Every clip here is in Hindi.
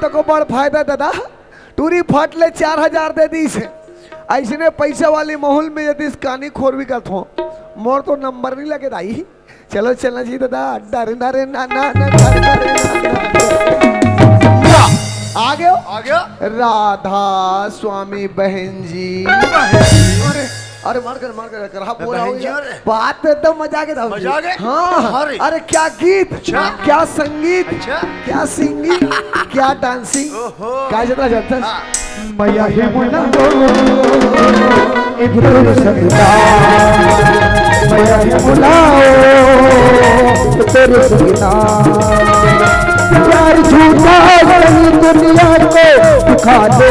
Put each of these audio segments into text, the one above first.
तो बड़ फायदा दादा टूरी फट ले 4000 दे दी से ऐसने पैसा वाली माहौल में यदि कहानी खोर भी करत हो मोर तो नंबर नहीं लगे दाई चलो चलना जी दादा डरे ना रे ना ना ना डरे आ गए राधा स्वामी बहन जी अरे अरे मार कर करा पूरा हो गया बात तो मजा के था हाँ अरे क्या गीत क्या संगीत क्या सिंगिंग क्या डांसिंग क्या जाता मैया ही बोला इधर सदा मैया ही बुलाओ तेरे सदा प्यार झूठा नहीं दुनिया को दिखा दे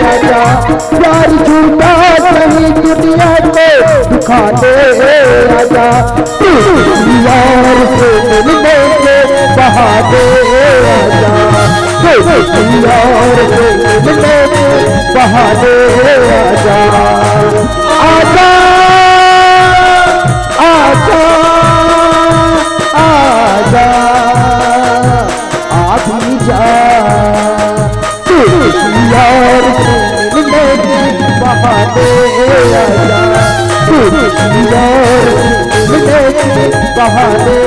आजा प्यार झूठा नहीं दुनिया को दिखा दे आजा यार से मिलने के बहा दे आजा यार से मिलने के बहा दे आजा आजा आजा आजा आधी जा यार से मिलने के बहाने आजा यार से मिलने के बहाने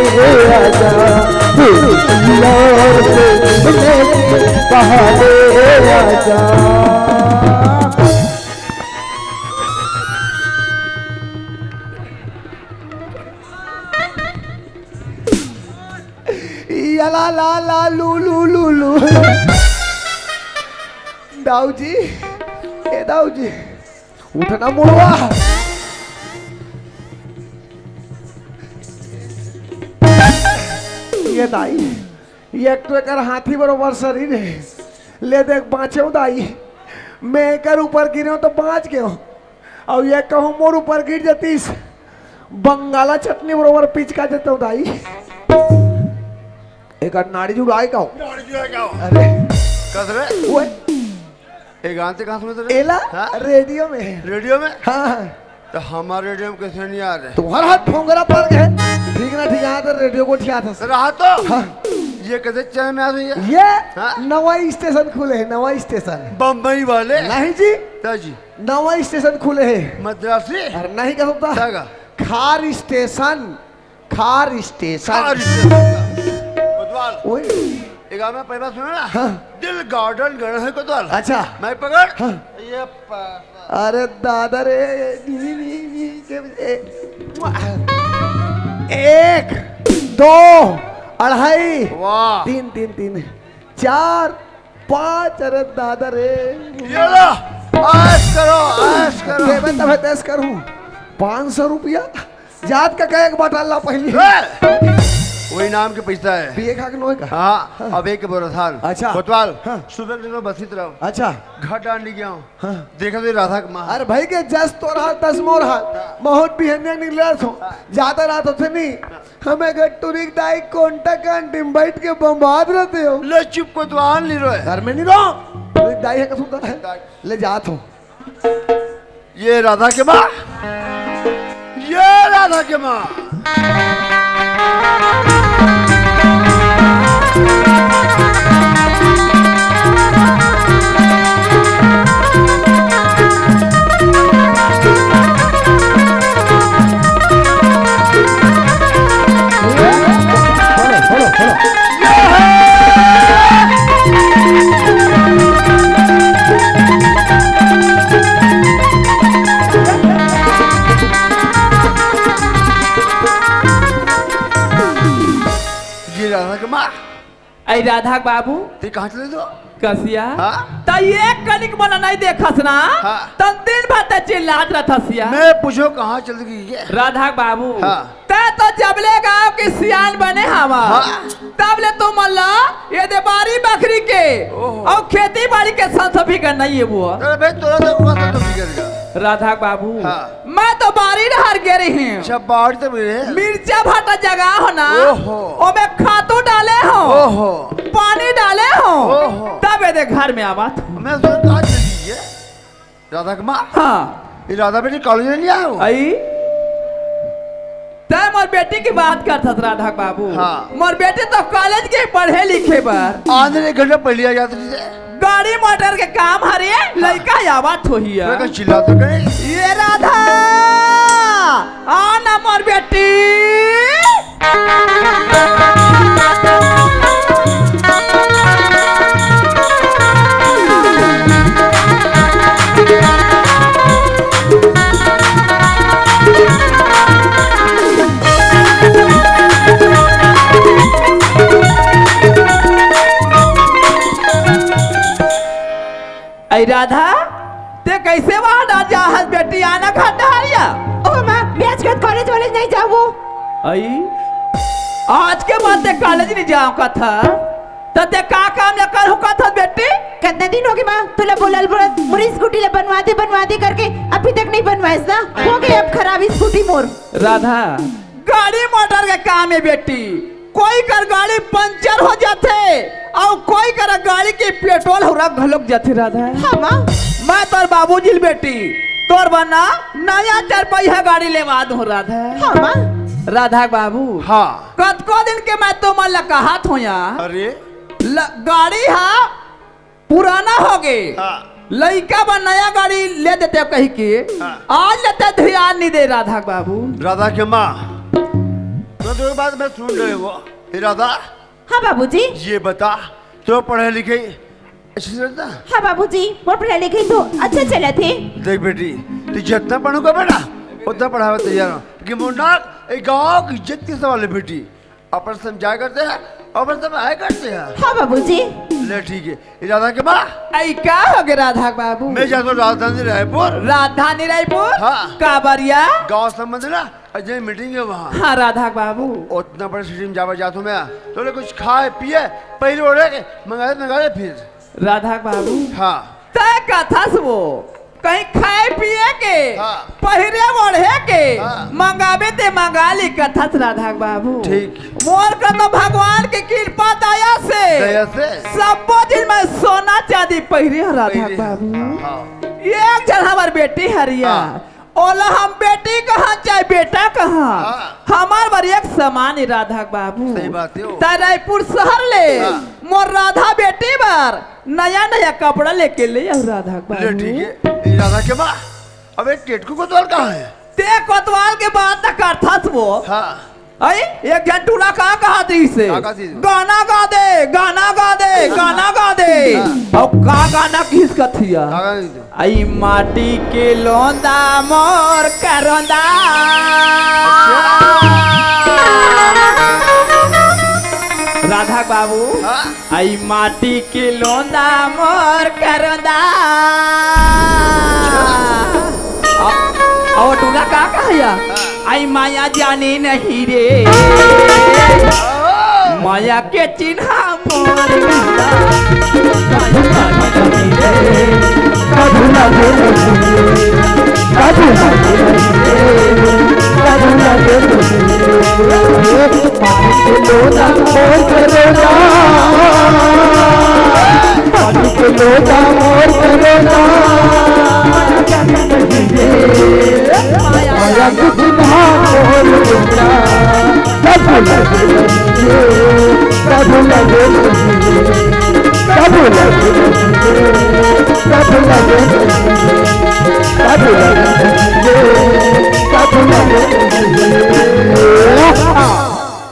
आजा यार से मिलने के बहाने आजा ला ला ला लू लू लू लू दाऊ जी ए दाऊ जी उठना मुड़वा ये दाई ये एक तो एक हाथी बरोबर शरीर है ले देख बाँचे दाई मैं एक ऊपर गिरे तो बाँच गए और ये कहूँ मोर ऊपर गिर जातीस बंगाला चटनी बरोबर पिचका जाता हूँ दाई एक नाड़ी जुड़ाए का अरे कसरे वो एक गान से कहाँ सुने थे एला रेडियो में हाँ तो हमारे रेडियो में कैसे नहीं आ रहे तुम्हारा हाथ फोंगरा पड़ गए ठीक ना ठीक है तो रेडियो को ठीक था रहा तो हाँ। ये कैसे चैनल में आ रही है ये नवा स्टेशन खुले है नवा स्टेशन बम्बई वाले नहीं जी जी नवा स्टेशन खुले है मद्रासी अरे नहीं क्या होता खार स्टेशन एक मैं पहला सुना ना हाँ। दिल गार्डन गण है कोतवाल अच्छा मैं पकड़ हाँ। ये अरे दादा रे एक दो अढ़ाई वाह तीन 4 5 अरे दादा रे ये लो ऐश करो तेज करूं 500 रुपया जात का कह बाटा पहले वही नाम के पैसा है बीए खा के नोए का हाँ अब एक बोरथान अच्छा कोतवाल हाँ। सुबह दिन बसित रहो अच्छा घर डांडी गया हूँ हाँ। देखा तो राधा का अरे भाई के जस तो रहा 10 मोर हाथ बहुत बिहनिया निकला थो ज्यादा रात होते नहीं हमें गट्टूरी दाई कोंटा कांटी बैठ के बम्बाद रहते हो ले चुप कोतवाल नहीं रोए घर में नहीं रो दाई है कसुता है ले जात हो ये राधा के माँ ये राधा के माँ राधा बाबू ते कहाँ चले तो कसिया हाँ? तो ये कनिक मना नहीं देखस ना हाँ? तन दिन भर चिल्लात रहसिया मैं पूछो कहाँ चल गई है राधा बाबू हाँ? तो जबले गांव के सियान बने हवा हाँ? तबले तो मल्ला ये देबारी बकरी के और खेती बाड़ी के संस भी करना ये वो भाई तोरा तो बिगड़ राधा बाबू हाँ? मैं तो बारी नहर गिरी हूँ बाढ़ तो मिर्चा भाटा जगह हो ना और मैं खातू डाले हो पानी डाले हो तब ये घर में आवाज मैं कहाँ चली है राधा की माँ हाँ राधा बेटी कॉलेज नहीं आया आई तय मोर बेटी की बात करता राधा बाबू। हाँ। मोर बेटी तो कॉलेज के पढ़े लिखे पर आधे एक घंटा पढ़ लिया जाता है। गाड़ी मोटर के काम हरे लड़का आवाज होइया मैं कहीं चिल्ला तो नहीं। ये राधा आना मोर बेटी। ऐ राधा ते कैसे वहां डाल जा हस बेटी आना घर डहारिया। ओ माँ मैं आज कॉलेज वॉलेज नहीं जाऊँ। आई आज के बाद ते कॉलेज नहीं जाऊँ का था तो ते का काम न कर हुका था बेटी। कितने दिन हो गए माँ तुला बोलल बोलत मोरी स्कूटी ले बनवा दे करके अभी तक नहीं बनवाइस ना। हो गई अब खराब स्कूटी मोर। राधा गाड़ी मोटर के काम है बेटी। कोई कर गाड़ी पंचर हो जाते और कोई कर गाड़ी के पेट्रोल हो रहा घलोक जाती राधा। हाँ माँ मैं तोर बाबूजी बेटी तोर बना नया 4 पहिया गाड़ी लेवा दो राधा। हाँ माँ राधा बाबू हाँ कतको दिन के मैं तो मन कहा थो यार अरे गाड़ी हा पुराना हो गए हाँ लड़का बा नया गाड़ी ले देते कहीं के हाँ। आज लेते ध्यान नहीं दे राधा बाबू। राधा के माँ तो एक बात मैं सुन रहे हो। राधा हाँ बाबूजी। ये बता तो पढ़े लिखे अच्छे से रहता। हाँ बाबूजी मोर पढ़ाई लिखाई तो अच्छा चला थे। देख बेटी तू जितना पढ़ूंगा बेटा उतना पढ़ावा तैयार हो क्योंकि मुन्ना एक गाँव की इज्जत की सवाल है बेटी। अपन समझाया करते हैं अपन समझाया करते हैं। हाँ बाबूजी। ले ठीक है राधा के माँ ऐ क्या हो गया राधा बाबू। मैं जाता हूँ राजधानी रायपुर। राजधानी रायपुर हाँ। काबरिया गाँव संबंध ना अजय मीटिंग है वहाँ। हाँ राधा बाबू उतना बड़े सिटी में जावा जाता हूँ मैं तो कुछ खाए पिए पहले ओढ़े के मंगा फिर। राधा बाबू हाँ तय कथा वो कहीं खाए पिए के हाँ। पहिरे ओढ़े के हाँ। मंगावे ते मंगा ली कथा राधा बाबू। ठीक। मोर का तो भगवान की कृपा दया दया से सब दिन में सोना चांदी पहिरे हो राधा बाबू। हाँ एक जन हमार बेटी हरिया हाँ। ओला हम बेटी कहाँ चाहे बेटा कहाँ हाँ। हमार बार एक समान ही राधा बाबू। सही बात है वो। रायपुर शहर ले हाँ। मोर राधा बेटी बार नया नया कपड़ा लेके ले आओ राधा ले बाबू। ठीक है राधा के माँ अब एक टेटकू को द्वार कहाँ है। ते कोतवाल के बात न करता वो। हाँ आई एक घंटूला कहा थी से कहाँ कहा थी? गाना गा दे गाना गा दे गाना गा दे। हाँ। और का गाना किस कथिया कहाँ गई थी? आई माटी के लोंदा मोर करोंदा। राधा बाबू हाँ आई माटी के लोंदा मोर करोंदा। और टूला का कहया आई माया जाने नहीं रे माया के चिन्हा मोर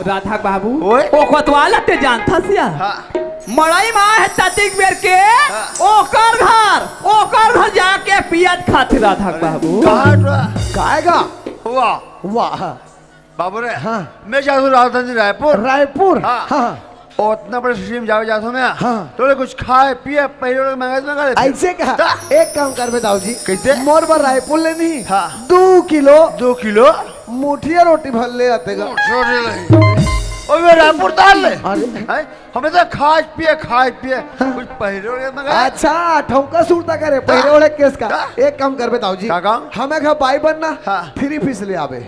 राधा बाबू ओए। ओ कोतवाल ते जानता सिया हाँ मड़ई माँ है ततिक बेर के ओकर घर जाके पियत खाती राधा बाबू। गाएगा वाह वाह बाबू रे हाँ। मैं जाता हूँ राजधानी रायपुर। रायपुर हाँ। हाँ और इतना बड़े सिटी में जाता हूँ मैं हाँ। तो कुछ खाए पिए पहले मंगा ऐसे कहा एक काम कर बताओ जी कैसे? मोर बार रायपुर ले नहीं हाँ। 2 किलो 2 किलो मुठिया रोटी भर ले आते गा। और मैं रायपुर डाल ले अरे हमें तो खाए पिए कुछ पहले मंगा। अच्छा ठौका सूरता करे पहले वाले केस का एक काम कर बताओ जी क्या काम? हमें घर बाई बनना हाँ। 3 पीस ले आवे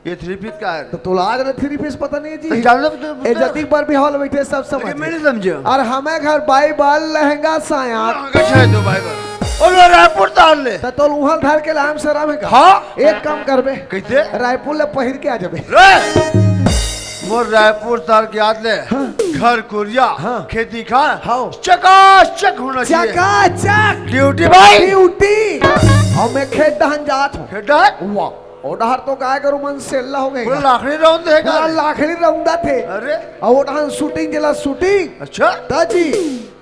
ये 3 पीस का है तो तुला आज 3 पीस पता नहीं है तो जी जान लो ए जतिक पर भी हॉल बैठे सब समझ मैं नहीं समझे और हमें घर बाई बाल लहंगा साया तो भाई और रायपुर उतार ले तो उहल धार के लाम सराम है का हाँ एक काम करबे कैसे रायपुर ले पहिर के आ जाबे रे मोर रायपुर तार के याद ले घर कुरिया हाँ। खेती खान हाँ। चकाचक होना चाहिए चकाचक ड्यूटी भाई ड्यूटी और मैं खेत दहन जात हूँ खेटा वाह ओडहर तो काय करू मन सेल्ला हो गई पूरा लाखड़ी राउंड है पूरा लाखड़ी रौंदा थे अरे और ओडहन शूटिंग जला शूटिंग अच्छा ताजी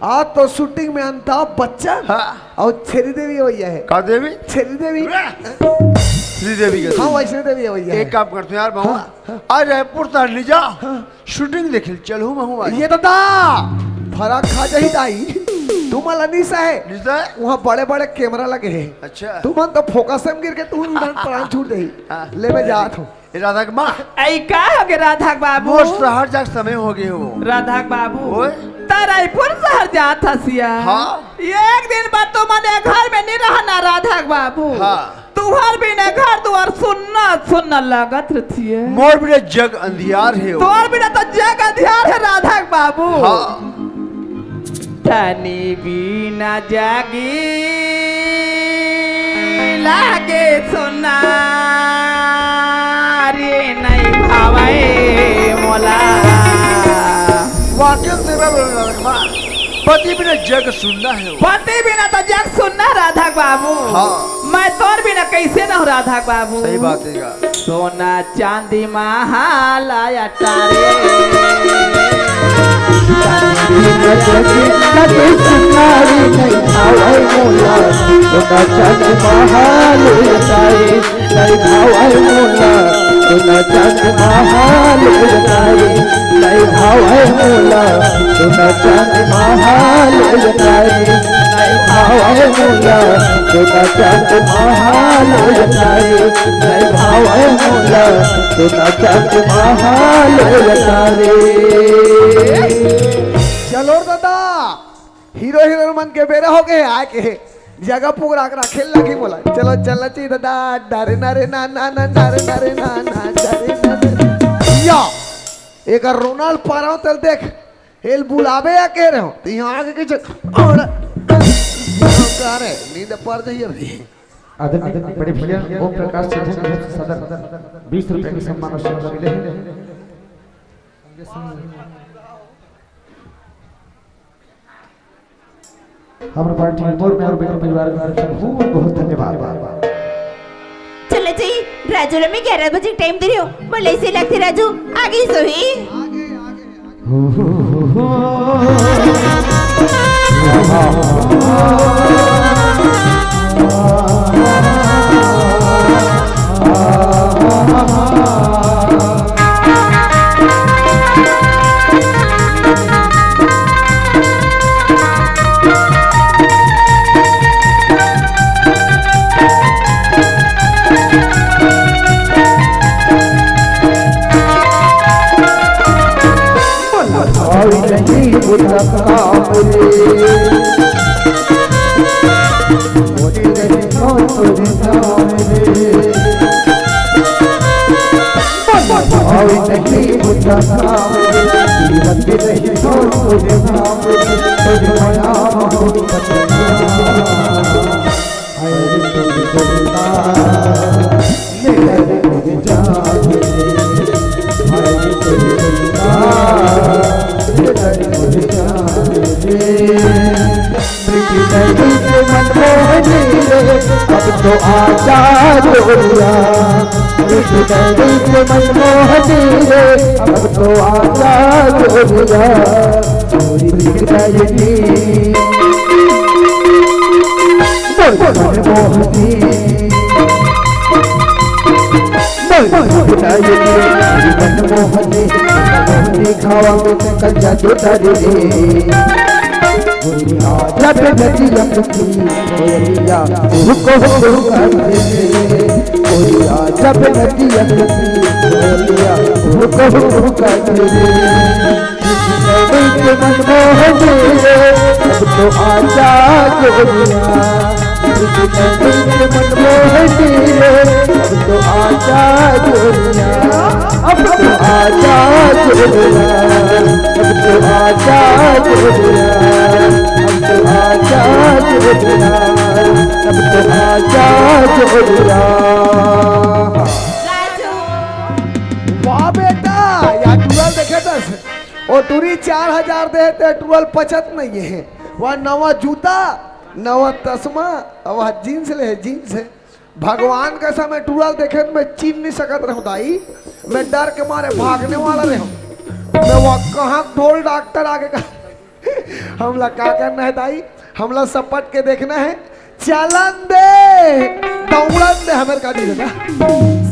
आज तो शूटिंग में अमिताभ बच्चन हाँ। और छेरी देवी होई है का देवी छेरी देवी श्रीदेवी के हाँ वैष्णो देवी होई है एक काम करते हैं यार बहुआ आज रायपुर तार ले जा शूटिंग देखे चलू महू आज ये दादा फराक खा जाही दाई तू मला निशा है निशा है? वहाँ बड़े बड़े कैमरा लगे हैं अच्छा तू मन तो फोकस में गिर के तू उड़ान प्राण छूट दही हाँ। ले मैं जात हूँ राधा के माँ ऐ का हो गए राधा बाबू मोर शहर जाक समय हो गए हो राधा बाबू ओए रायपुर शहर जात हसिया हाँ। एक दिन बाद तो मने घर में नहीं रहना राधा बाबू हाँ। तुहर भी ने घर दुआर सुनना सुनना लागत रही मोर भी जग अंधियार है हो। तोर बिना तो जग अंधियार है राधा बाबू हाँ तनी बिना जागी लागे सुना रे नहीं भावे मोला वाक्य तेरा बोलना रखमा पति बिना जग सुनना है वो। पति बिना तो जग सुनना राधा बाबू हाँ। मैं तोर बिना कैसे न हो राधा बाबू सही बात है यार सोना चांदी महालाया तारे चलो दादा हीरो हीरोइन मन के बेरे हो गए आए के जगह पुगरा कर खेल लगी बोला चलो चलना चाहिए दादा डरे नारे ना ना ना डरे नारे ना ना डरे नारे या एक रोनाल्ड पारा तल देख हेल बुलावे या कह रहे हो तो यहाँ आगे के और कह रहे नींद पर जाइए भाई आदरणीय बड़े भैया ओम प्रकाश सिंह सदर 20 रुपए के सम्मान और सेवा मिले हैं हमारे पार्टी मोर में और बेटे परिवार का बहुत बहुत धन्यवाद चले जी राजू में 11 बजे टाइम दे रही हो बोले से लगती राजू आगे सोही अब तो आजा जोड़िया मनमोहनी रे अब तो आजा जोड़िया चोरी बिगड़ाएगी मनमोहनी मनमोहनी खावा में कच्चा जोता रे जब नदी लपकी कोयलिया रुको करते कोयलिया जब नदी लपकी कोयलिया रुको करते के मनमोहनी रे अब तो आजा जोड़िया मनमोहनी रे अब तो आजा जोड़िया अब तो आजा जोड़िया अब तो आजा जोड़िया अब तो आजा जोड़िया अब तो जोरिया। राजू वाह बेटा या टूरल देखे दस और टूरी 4000 दे ते टूरल पचत नहीं है। वह नवा जूता नवा तस्मा वह जीन्स ले जीन्स है। भगवान का समय टूरल देखे तो मैं चीन नहीं सकत रहूं दाई। मैं डर के मारे भागने वाला रहूं। मैं वह कहाँ ढोल डॉक्टर आगे का हमला क्या करना है दाई। हमला सपट के देखना है। चलन दे दौड़न दे हमें का दी बेटा।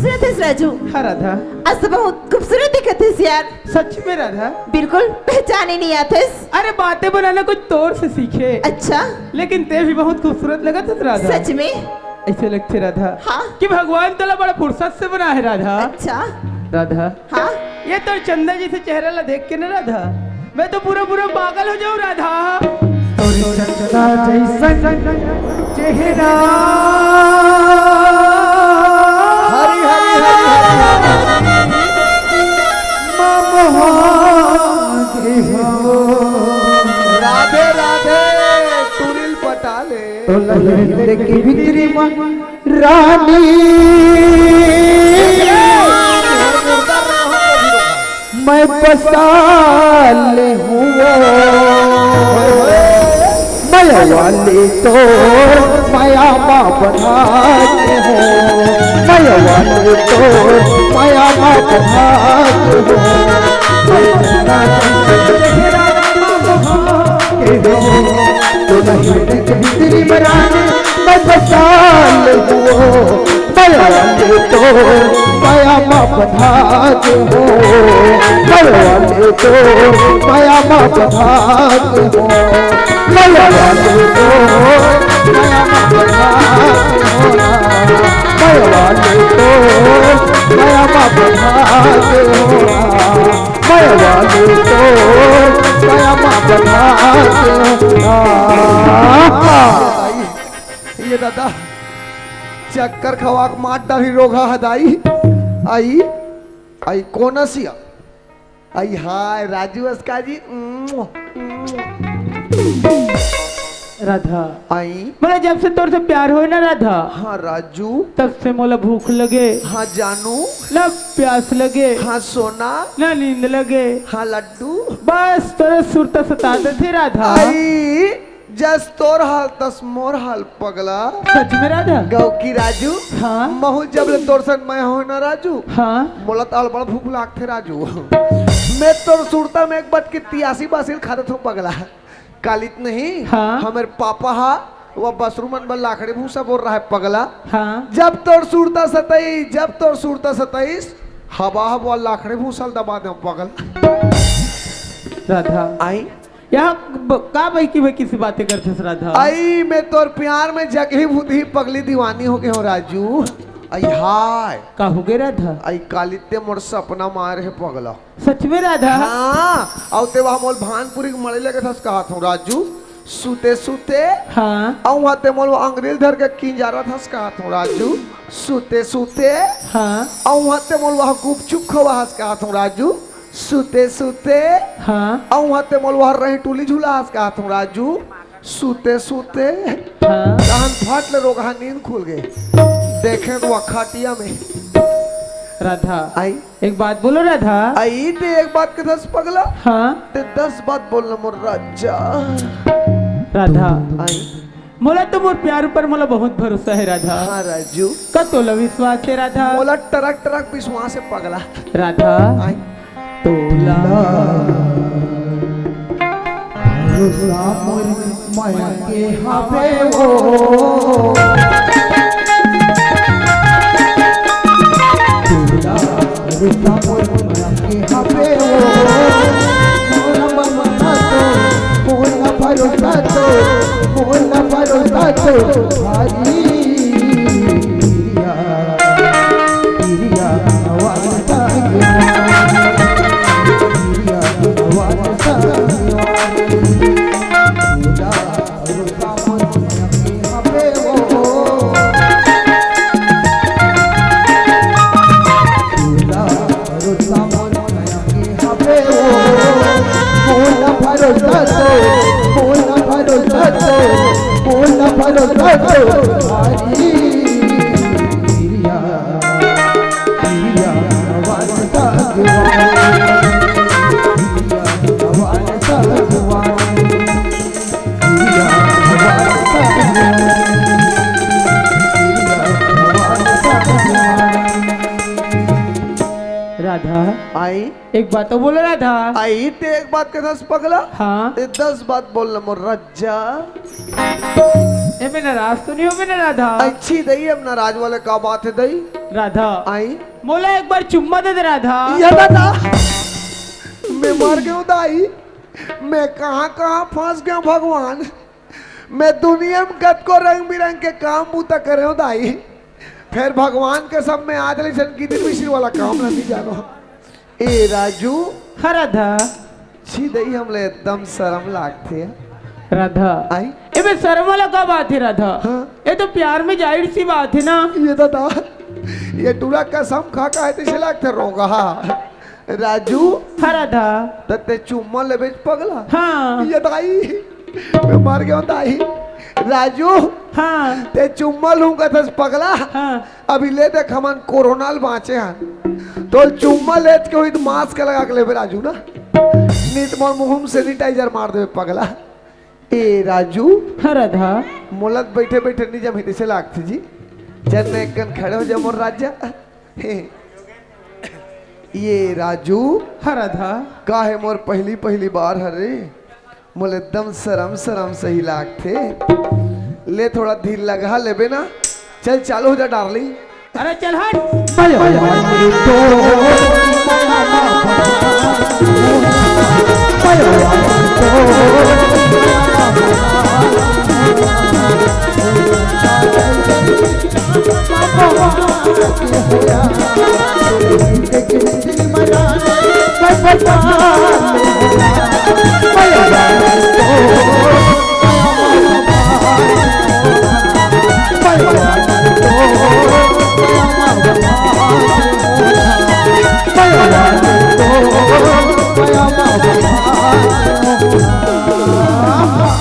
सुनत है राजू हाँ राधा आज तो बहुत खूबसूरत दिखत है यार। सच में राधा बिल्कुल पहचान ही नहीं आते। अरे बातें बनाना कुछ तौर से सीखे अच्छा लेकिन ते भी बहुत खूबसूरत लगा था राधा। सच में ऐसे लगते राधा हाँ कि भगवान तला बड़ा फुर्सत से बना है राधा। अच्छा राधा हाँ ये तो चंदा जैसे चेहरा ला देख के ना राधा मैं तो पूरा पूरा पागल हो जाऊं राधा। चंदा जैसन चेहरा हरी हरी हरी हरी राधे राधे टूरिल पटाले तो लहरे की भीतरी रानी मैं बसाल हूँ माया वाले तो माया माँ बनाते हो माया वाले तो माया माँ बनाते हो तो लहरे की भीतरी रानी मैं बसाल हूँ माया वाले तो माया माँ बनाते हो माया वाले तो माया माँ बनाते हो माया वाले तो माया माँ बनाते हो माया वाले तो माया माँ बनाते हो माया वाले तो माया माँ बनाते हो। ये दादा चक्कर खवाक माट डाली रोगा हदाई आई आई कोनसिया आई हाय राजू अस्का जी राधा आई मोला जब से तोर से प्यार हो ना राधा हाँ राजू तब से मोला भूख लगे हाँ जानू ना प्यास लगे हाँ सोना ना नींद लगे हाँ लड्डू बस तेरे सुरता सताते थे राधा। आई जस तोर हाल तस मोर हाल पगला सच में राधा गौ की राजू हाँ महू जब ले तोर संग मैं हो ना राजू हाँ मोला ताल बड़ा भूख लागते राजू मैं तोर सुरता में एक बट की 83 बासिल खाता था पगला कालित नहीं हाँ। हमारे पापा हा वह बसरूमन बल लाखड़े भूसा बोल रहा है पगला हाँ जब तोर सुरता 27 हवा हवा लाखड़े भूसल दबा दे पगल राधा आई यहाँ का भाई की भाई किसी बातें करते थे राधा। आई मैं तोर प्यार में जगही बुद्धि पगली दीवानी हो गए हो राजू आई हाय का हो गए राधा आई कालित्य मोर सपना मार है पगला सच में राधा हाँ और ते वहाँ मोल भानपुरी के मड़े लगे था कहा था राजू सूते सूते हाँ और वहाँ ते मोल अंग्रेज धर के किंजारा था कहा था राजू सूते सूते हाँ और वहाँ ते मोल वहाँ गुपचुप खवा कहा था राजू सूते सूते हाँ और वहाँ ते मोल वहाँ रही टूली झूला कहा था राजू सूते सूते हाँ कान फाट ले रोगा नींद खुल गए देखे तो खटिया में राधा आई एक बात बोलो राधा। आई ते एक बात के 10 पगला हाँ ते 10 बात बोलना मोर राजा राधा आई मोला तो मोर प्यार पर मोला बहुत भरोसा है राधा। हाँ राजू का तोला विश्वास है राधा। मोला टरक टरक विश्वास से पगला राधा आई तोला भरोसा मोर माया के हावे वो भरोसा मोर माया के हावे वो मोर भरोसा तो भारी पिरिया वाला आई एक बात तो बोलो राधा। आई ते एक बात के 10 पगला हाँ ते 10 बात बोलना मोर रज्जा। ए मैं नाराज तो नहीं हो मैंने राधा। अच्छी दई अब नाराज वाले का बात है दई। राधा आई मोला एक बार चुम्मा दे दे राधा। ये दादा मैं मर गया दाई, मैं कहाँ कहाँ फंस गया भगवान। मैं दुनिया में कद को रंग बिरंग के काम बूता करे हूँ दाई, फिर भगवान के सब में आज की दिन मिश्र वाला काम नहीं जानो। ए राजू हाँ राधा। छी दई हमले एकदम शर्म लागते राधा आई। ए मैं शर्म वाला का बात है राधा। हाँ। ये तो प्यार में जाहिर सी बात है ना। ये दादा ये टूरा कसम खा का है तो लागते रोगा। राजू हाँ राधा। तते चुम्मा ले बेच पगला। हाँ ये दाई मैं मर गया दाई। राजू हाँ ते चुम्मा लूंगा तो पगला। हाँ अभी ले देख हमन कोरोना बाँचे हैं तो चुम्मा ले के हुई तो मास्क लगा के लेबे राजू ना, नीत मोर मुंह में सैनिटाइजर मार देबे पगला। ए राजू हाँ राधा। मोलत बैठे बैठे नहीं जम हिते से लागती जी चल एक कन खड़े हो जा मोर राजा। ये राजू हाँ राधा। का है मोर पहली पहली बार हरे मोल एकदम शर्म शर्म सही लागते। ले थोड़ा धीर लगा लेबे ना, चल चालू हो जा डार्लिंग। अरे चल हट।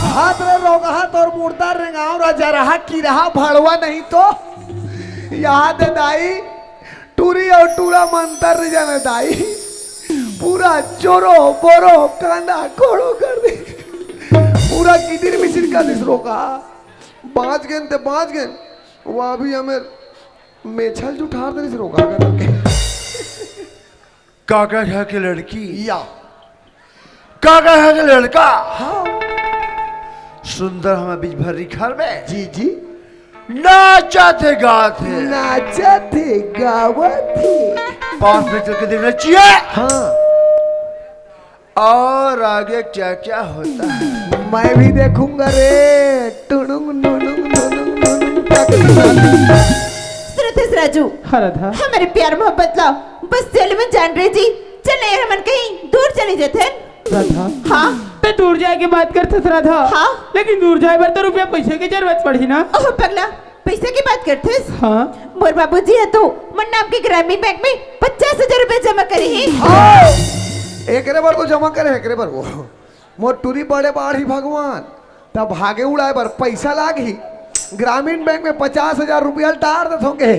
हाथ रे रोगा हाथ और मुर्दा रेंगाओ राजा रहा की रहा भाड़वा नहीं तो यहाँ दे दाई टूरी और टूरा मंतर नहीं जाने दाई, पूरा चोरो बोरो कांदा कोड़ो कर दे, पूरा किदिर मिसिर का दिस रोका बाँच गए ते बाँच गए वो अभी हमें मेछल जुठार दे दिस रोका करके। काका है कि लड़की या काका है कि लड़का हाँ सुंदर हमें बीच भर घर में जी जी नाचा थे गाते नाचा थे गावत थे 5 मिनट के दिन नचिए। हाँ और आगे क्या क्या होता है मैं भी देखूंगा रे। टुनुंग नुनुंग नुनुंग नुनुंग टक। सुनते राजू हाँ राधा। हमारे प्यार मोहब्बत लाओ बस चल में जान रही जी चल यार मन कहीं दूर चले जाते हैं। राधा हाँ तो दूर जाए की बात करते थे राधा। हाँ। लेकिन दूर जाए बार तो रुपया पैसे की जरूरत पड़ी ना। ओह पगला पैसे की बात करते हाँ मोर बाबूजी है तो मुन्ना आपके ग्रामीण बैंक में 50,000 रुपए जमा करे हैं। हाँ एकरे बार तो जमा करे एकरे बार वो मोर टूरी बड़े बाढ़ी भगवान तब भागे उड़ाए बार पैसा लागी ग्रामीण बैंक में 50,000 रुपया डार दे थोके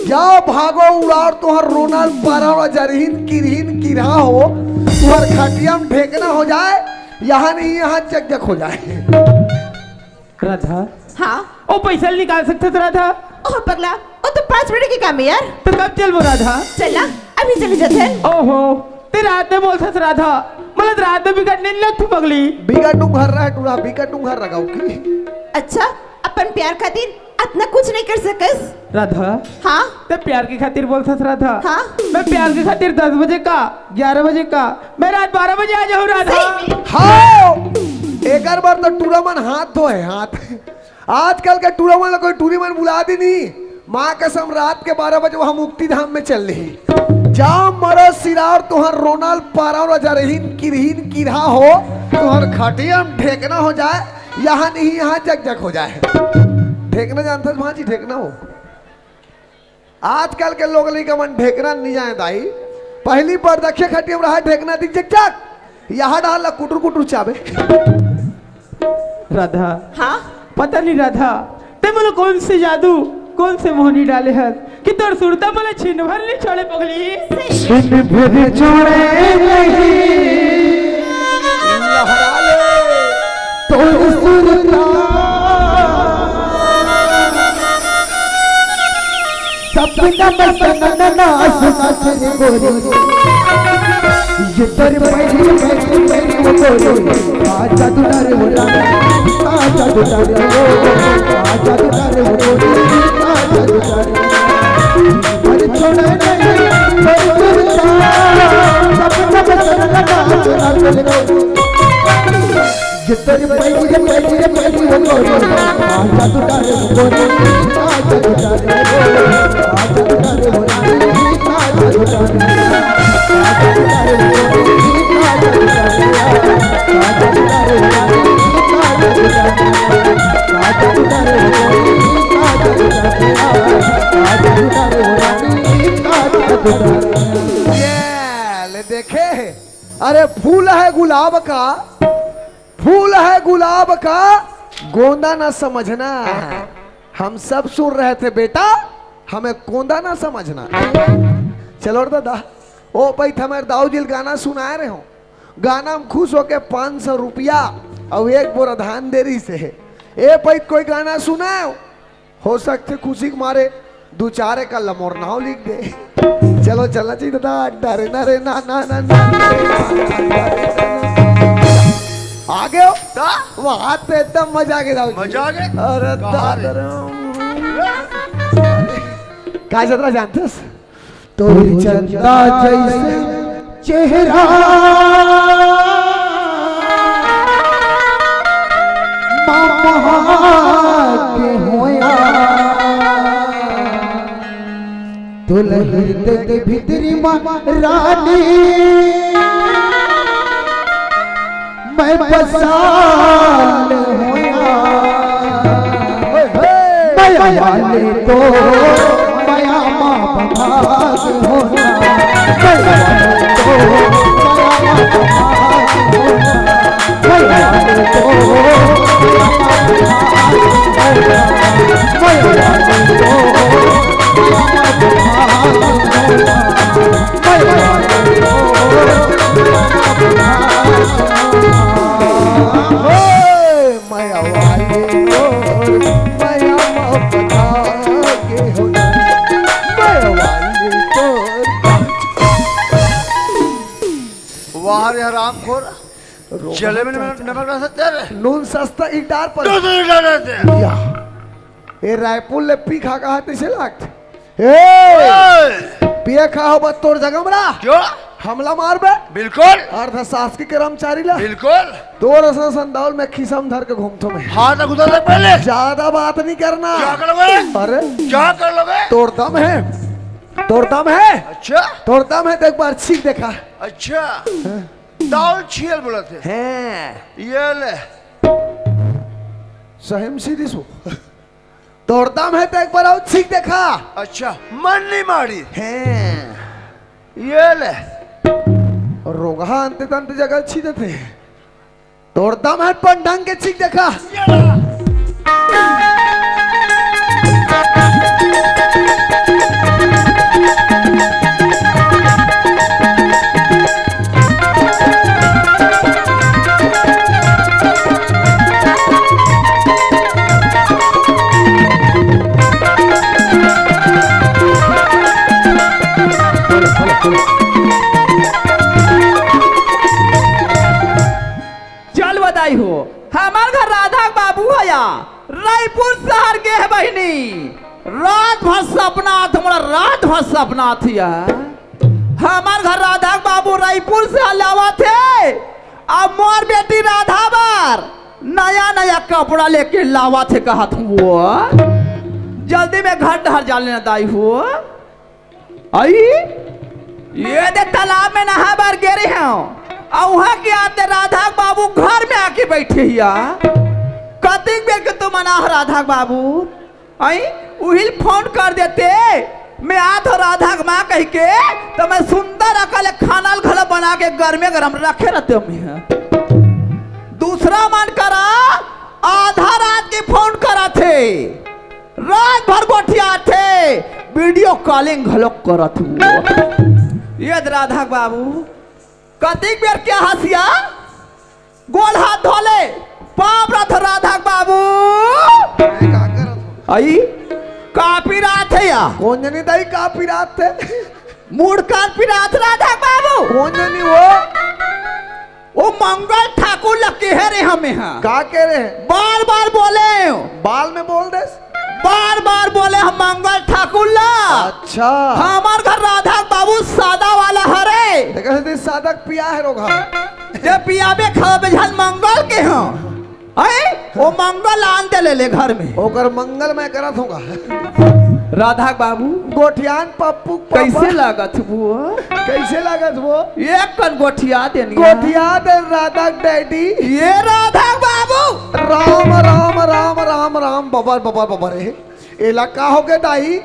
जाओ भागो उड़ाओ तुहर रोनाल पारा जरहीन किरहीन किरा हो तुहर खटिया में ढेकना हो जाए यहाँ नहीं यहाँ चक चक हो जाए। राधा हाँ ओ पैसा निकाल सकते थे राधा। ओह पगला वो तो 5 मिनट की काम है यार। तो कब चल वो राधा। चला अभी चले जाते हैं। ओहो ते रात में बोलता था राधा मतलब रात में बिगड़ने नहीं लगती पगली। बिगड़ टू घर रहा है टूरा बिगड़ टू घर रखा की। अच्छा अपन प्यार खातिर इतना कुछ नहीं कर सकस। राधा हाँ ते प्यार की खातिर बोलता था राधा। हाँ मैं प्यार की खातिर 10 बजे का 11 बजे का मैं रात 12 बजे आ जाऊँ राधा। सही में? हाँ एक बार तो टूरा मन हाथ धोए हाथ आजकल का टूरा मन कोई टूरी मन बुला दी नहीं माँ कसम रात के 12 बजे वहां मुक्ति धाम में चल रही जाम मरो सिरार तुहर रोनाल पारा जरहीन किरहीन किरा हो तुहर खटिया ढेकना हो जाए यहाँ नहीं यहाँ जग जग हो जाए। ढेकना जानता भाँ जी ढेकना हो आजकल के लोग का मन ढेकना नहीं जाए दाई पहली बार दखे खटिया में रहा ढेकना दिख जग जग यहाँ डाल कुटुर कुटुर चाबे। राधा हाँ पता नहीं राधा ते बोलो कौन से जादू कौन से मोहनी डाले हैं कि तोर सुरता बोले छीन भर नहीं छोड़े पगली। छीन भर छोड़े नहीं लहरा ले तोर सुरता सपना में सनना सुना गोरी ये तेरे मेरी वो गोरी आजा तू डरे वो रानी आजा तू डरे वो आजा तू डरे वो गोरी आजा तू डरे अरे छोड़े नहीं मेरी सब लगा ये तेरे मेरी वो गोरी आजा तू डरे वो गोरी आजा तू डरे वो आजा तू डरे वो रानी आजा तू डरे ले देखे, अरे फूल है गुलाब का, फूल है गुलाब का, गोंदा ना समझना। हम सब सुन रहे थे बेटा, हमें गोंदा ना समझना। चलो दादा, ओ भाई हमारे दाऊदिल गाना सुना रहे हो, गाना हम खुश होके 500 रुपया और एक बोरा धान देरी से है। ए भाई कोई गाना सुनाओ, हो सकते खुशी के मारे 2-4 का लमोरनाव लिख दे। चलो चलना चाहिए दादा, डरे ना रे ना ना ना ना आगे हो वहां पे एकदम मजा आ गया, मजा आ गया। अरे क्या चल रहा जानते तोरी चंदा जैसे चेहरा के होया दुल्हन के भीतरी रानी मैं बसाल होया माया वाले तो माया माँ भाग होना माया वाले तो माया वाले तो वाह रे हरामखोर, जले में नमक डाल सकते हैं, नून सस्ता इटार पर डाल देते हैं। या ए रायपुर ले पी खा कहा से लागत पिए खा हो बत तोर जगह मरा क्यों हमला मार बे बिल्कुल अर्ध शासकीय कर्मचारी ला बिल्कुल तोर असन संदाउल में खिसम धर के घूमतो में हाथ उधर से पहले ज्यादा बात नहीं करना। क्या करोगे? अरे क्या कर लोगे? तोर दम है, तोर दम है, अच्छा तोर दम है तो एक बार छीक देखा। अच्छा दाल छील बोला थे हैं ये ले सहम सीधी सो तोर दम है तो एक बार और छीक देखा। अच्छा मन नहीं मारी हैं ये ले रोगा अंत तंत जगह छी देते तोर दम है पर ढंग के छीक देखा। चल बधाई हो, हमार घर राधा बाबू है रायपुर शहर के है बहनी। रात भर सपना तुम्हारा रात भर सपना थी हमार घर राधा बाबू रायपुर से लावा थे। अब मोर बेटी राधा बार नया नया कपड़ा लेके लावा थे कहा तुम वो जल्दी में घर डहर जा लेना दाई हो। आई ये दे तालाब में नहा बार गिरे हैं और वहां के आते राधा बाबू घर में आके बैठे हिया। कतिक बेर के तुम मना राधा बाबू आई उहिल फोन कर देते मैं आत हो राधा माँ कह के तो मैं सुंदर अकल खाना घर बना के गर्मे गरम रखे रहते मैं। दूसरा मन करा आधा रात के फोन करा थे रात भर गोठिया थे वीडियो कॉलिंग घलोक करत हुआ। ये राधा बाबू कतिक बेर क्या हसिया गोल हाथ धोले पाप रथ राधा बाबू आई काफी रात है या कौन जनी दाई काफी रात थे मूड कान पिरात राधा बाबू कौन जानी वो मंगल ठाकुर लगे है रे हमें हाँ का कह रहे हैं? बार बार बोले बाल में बोल दे। बार बार बोले हम मंगल ठाकुर ला अच्छा हमार घर राधा बाबू सादा वाला हरे देखा से सादक पिया है रोगा जे पियाबे खावे झल मंगल के हाँ अरे वो मंगल आन दे ले घर में ओकर मंगल मैं करत होगा। राधा बाबू गोठियान पप्पू कैसे लागत वो कैसे लागत वो? एक कन गोठिया देनी गोठिया दे राधा डैडी। ये राधा बाबू राम राम राम राम राम बबर बबर बबर है एला का हो गए दाई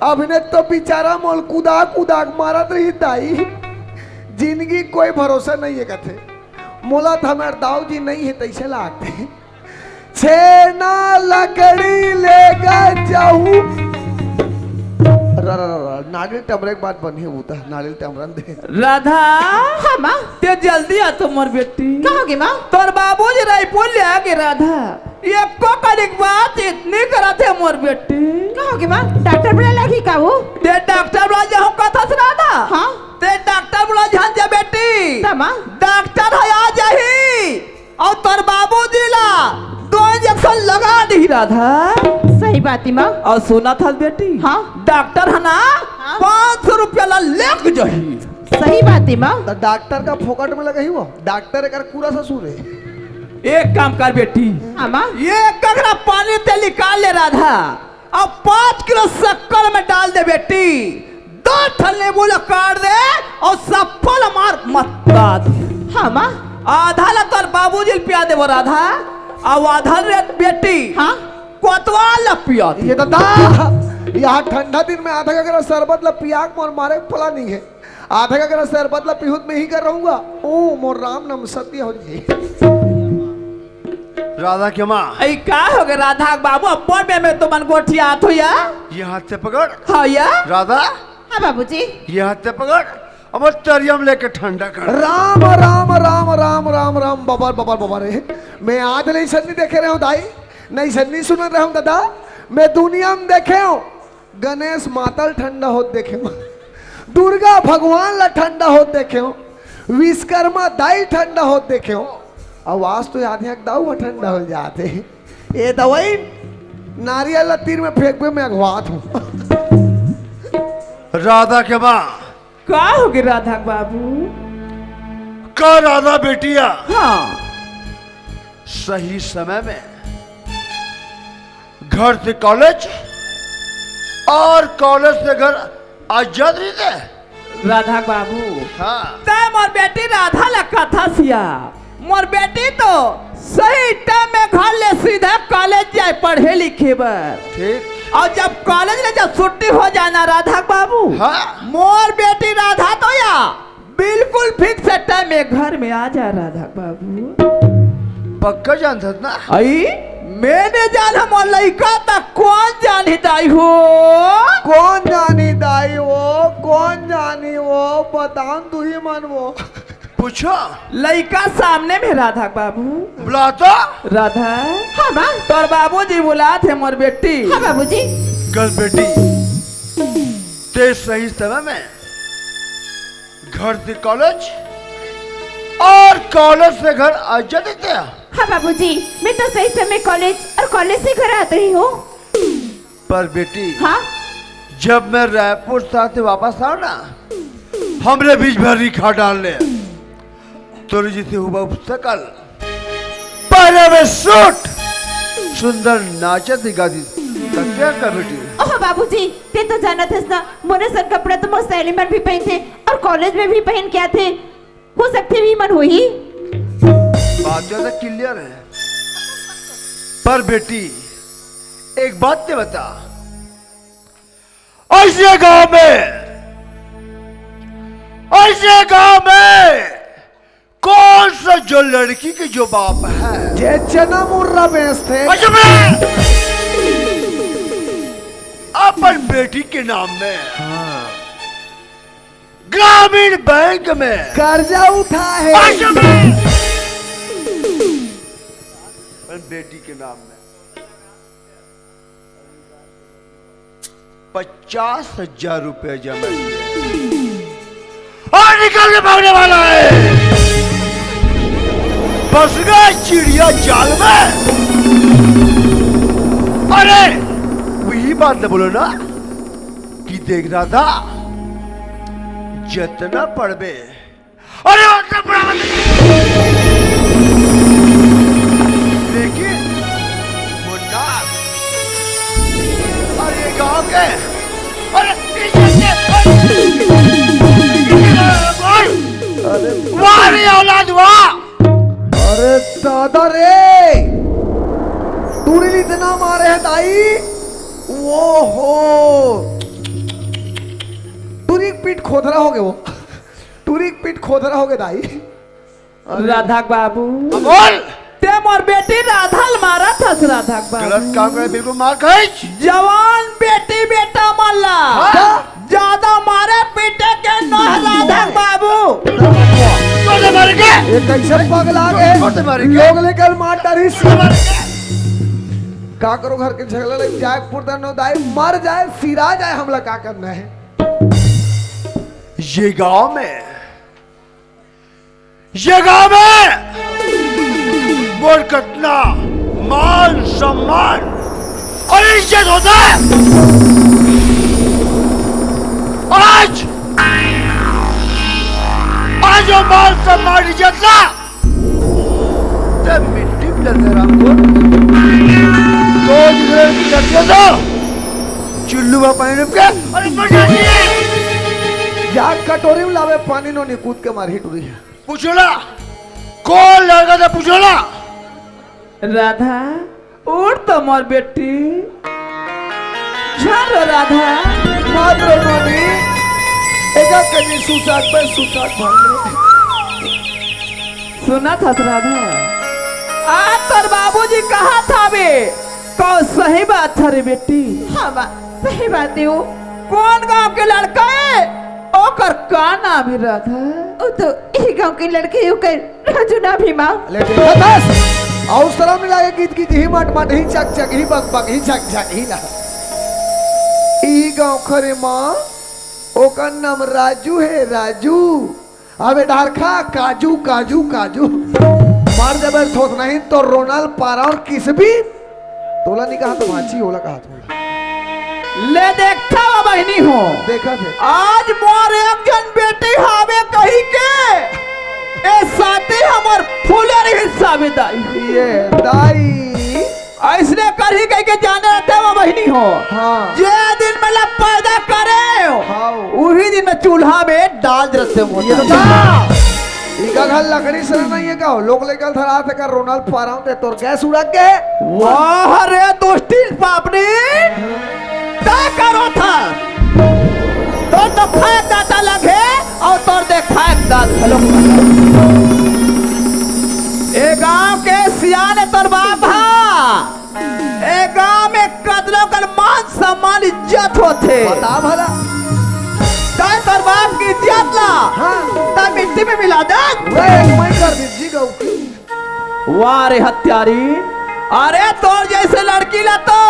अभिने तो बेचारा मोल कुदा कुदा मारत रही दाई जिंदगी कोई भरोसा नहीं है कथे मोला हमार दाऊ जी नहीं है तैसे लागते छेना लकड़ी लेगा जाऊं नारियल टमरे के बाद बनी होता नारियल टमरन दे। राधा हाँ माँ ते जल्दी आ तो मोर बेटी कहोगे माँ? तोर बाबूजी रायपुर ले आगे राधा ये को कलिक बात इतनी करते मोर बेटी कहोगे माँ? डॉक्टर बुला लगी का वो? ते डॉक्टर बुला जाऊं कथा से राधा हाँ ते डॉक्टर बुला जान जा बेटी तमा डॉक्टर है आ जाही और तोर बाबूजी ला 2 इंजेक्शन लगा दी राधा सही बात है माँ। और सुना था बेटी हाँ डॉक्टर है ना 500 रुपया ला लेक जाही सही बात है माँ। तो डॉक्टर का फोकट में लगा ही वो डॉक्टर एक पूरा ससुर है। एक काम कर बेटी हाँ माँ ये कगरा पानी ते निकाल ले राधा अब 5 किलो शक्कर में डाल दे बेटी 2 ठल्ले बोला काट दे और सफल मार मत बात हाँ माँ आधा ला तोर बाबूजी पिया दे वो राधा अब आधा रे बेटी हाँ कोतवा ला पिया दे ये दादा यहाँ ठंडा दिन में आधा का अगर शरबत ला पियाक मोर मारे फला नहीं है आधा का अगर शरबत ला पिहुत में ही कर रहूंगा ओ मोर राम नाम सत्य हो जाए। राधा के माँ ऐ का हो गया राधा बाबू अपन में तो मन गोठी हाथ हो या ये हाथ से पकड़ हाँ या राधा हाँ बाबूजी ये हाथ से पकड़ अब तरियम लेके ठंडा कर। राम राम राम राम राम राम बबर बबर बबर है मैं आज नहीं सन्नी देखे रहा हूँ दाई नहीं सन्नी सुन रहा हूँ दादा मैं दुनिया में देखे हूँ गणेश मातल ठंडा होत देखे हूँ दुर्गा भगवान ला ठंडा होत देखे हूँ विश्वकर्मा दाई ठंडा होत देखे हूँ आवाज तो याद है दाऊ ठंडा हो जाते ये दवाई नारियल ला तीर में फेंक में अगवात हूँ। राधा के माँ का हो गया राधा बाबू का राधा बेटिया हाँ सही समय में घर से कॉलेज और कॉलेज से घर आजाद रही थे राधा बाबू हाँ तय मोर बेटी राधा ला कथा सिया मोर बेटी तो सही टाइम में घर ले सीधा कॉलेज जाए पढ़े लिखे बर ठीक और जब कॉलेज में जब छुट्टी हो जाना राधा बाबू हाँ मोर बेटी राधा तो या बिल्कुल फिक्स टाइम में घर में आ जा राधा बाबू पक्का जानता था ना आई मैंने जाना मोर लड़का तक कौन जानी दाई हो कौन जानी दाई वो कौन जानी वो बताओ तू ही मन वो पूछो लड़का सामने में राधा बाबू बुला तो राधा हाँ माँ तोर बाबूजी बुला थे मोर बेटी हाँ बाबूजी कल बेटी ते सही समय में घर से कॉलेज और कॉलेज से घर आजा देते हैं हाँ बाबूजी मैं तो सही समय कॉलेज और कॉलेज से घर आती ही हूँ। पर बेटी हाँ जब मैं रायपुर से वापस आओ ना हमरे बीच भरी खा डालने तोरी जी से हुआ सकल पहले में सूट सुंदर नाचा दिखा दी क्या कर बेटी ओह बाबूजी ते तो जाना थे ना मोने सर कपड़ा तो मोर सहेली मन भी पहन थे और कॉलेज में भी पहन के आते हो सकते भी मन हुई बात ज्यादा क्लियर है पर बेटी एक बात ते बता ऐसे गांव में कौन सा जो लड़की के जो बाप है ये चना मुर्रा बेचते अपन बेटी के नाम में ग्रामीण बैंक में कर्जा उठा है अपन बेटी के नाम में 50,000 रुपए जमा किए और निकल के भागने वाला है। फंस गया चिड़िया जाल में। अरे वही बात न बोलो ना कि देख रहा था जितना पढ़बे, अरे उतना पढ़ा देखिए मुन्ना, और ये गांव के, अरे वारी औलाद हुआ। अरे दादा रे, तूने इतना मारे है दाई। वो हो टूरी पीठ खोदरा हो गए, वो टूरी पीठ खोदरा हो गए दाई। राधा बाबू बोल, ते मोर बेटी राधा मारा था राधा बाबू। गलत काम करे बिल्कुल मार खींच। जवान बेटी बेटा मल्ला ज्यादा मारे पीटे के न राधा बाबू। तो मार के ये कैसे पगला गए लोग लेकर मार डाली। का करो, घर के झगड़ा लग जाए, पुरदा नो दाई मर जाए, सिरा जाए, हमला का करना है। ये गांव में मोर कतना मान सम्मान और इज्जत होता है। आज जो मान सम्मान इज्जत ना तब मिट्टी में लगे रामपुर तो लगे तो चुल्लू में पानी डूब के और मर जाती है। या कटोरी में लावे पानी नो निकूद के मार ही टूरी है। पूछो ना कौन लड़का था, पूछो ना। राधा उठ तो मोर बेटी झालो राधा मात्र नोनी एका कनी सुसाट पे सुसाट भागले। सुना था राधा, आज तर बाबूजी कहा था बे, कौन सही बात था रे बेटी। हाँ बा सही बात है। वो कौन गांव के लड़का है, ओकर का नाम है राधा। तो एक गांव के लड़के ओकर राजू ना भी माँ। ले देखा दस अवसर में लागे गीत गीत ही मट मट ही चक चक ही बक बक ही चक चक ही ना। ई गांव खरे माँ ओकर नाम राजू है, राजू। अबे ढारखा काजू काजू काजू मार जब थोक नहीं तो रोनाल्ड पारा और किस भी तोला नहीं कहा तो भाची होला कहा थोड़ा। ले देखता हुआ बहनी हो, देखा थे आज मोर एक जन बेटी हावे कही के ए साथी हमर फूलर हिस्सा में दाई। ये दाई ऐसने कर ही कह के जाने रहते हुआ बहनी हो। हाँ जे दिन में लब पैदा करे हाँ उही दिन में चूल्हा में डाल देते हो। ये बता इका घर लकड़ी से नहीं है का लोग लेकर धरा थे कर रोनाल्ड पाराऊं दे तोर गैस उड़ा के। वाह रे दोस्ती पापनी क्या करो था तो फेंक दाता लगे और तोर दे फेंक दात। हेलो ए गांव के सियाने तोर बाप हा, ए गांव में कदलों का मान सम्मान इज्जत होते। बता भला ताई तोर बाप की इज्जत ला हाँ ताई मिट्टी में मिला दे। वे मैं कर दी जी गौ। वाह रे हत्यारी, अरे तोर जैसे लड़की ला तो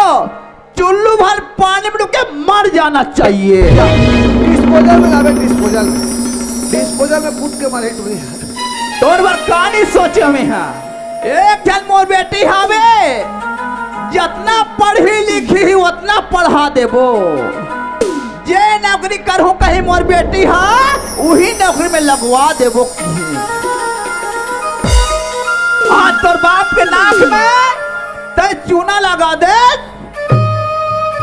चुल्लू भर पानी में डूब के मर जाना चाहिए। डिस्पोजल में लावे, डिस्पोजल में कूद के मारे टूरी है। तोर भर कहानी सोचे में है, एक जन मोर बेटी हावे जितना पढ़ी लिखी उतना पढ़ा देबो। जे नौकरी करहूं कहीं मोर बेटी हा वही नौकरी में लगवा देबो। आज तोर बाप के नाक में ते चूना लगा दे।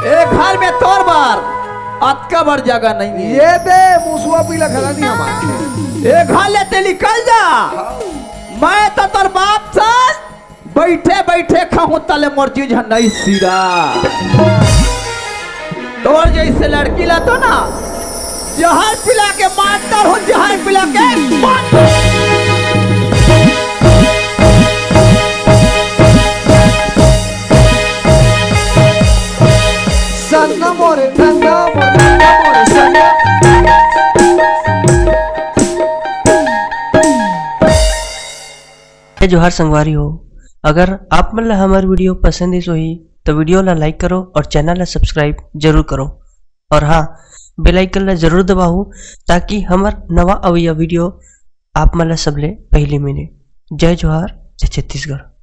एक घर में तोर बार अतका बड़ जगह नहीं है। ये दे मुसवा पीला खला नहीं हमारे। एक घर लेते निकल जा। मैं तो तोर बाप सन बैठे बैठे खाऊं तले मोर चीज नहीं सिरा। तोर जैसे लड़की ला तो ना जहर पिला के मारता हूँ, जहर पिला के मारता सन्ना मोरे नन्ना मोरे सन्ना। जोहार संगवारी हो, अगर आप मन ला हमार वीडियो पसंद ही तो वीडियो ला लाइक करो और चैनल ला सब्सक्राइब जरूर करो। और हाँ, बेल आइकन ला जरूर दबाओ ताकि हमार नवा अवैया वीडियो आप मला सबले पहले मिले। जय जोहार, जय छत्तीसगढ़।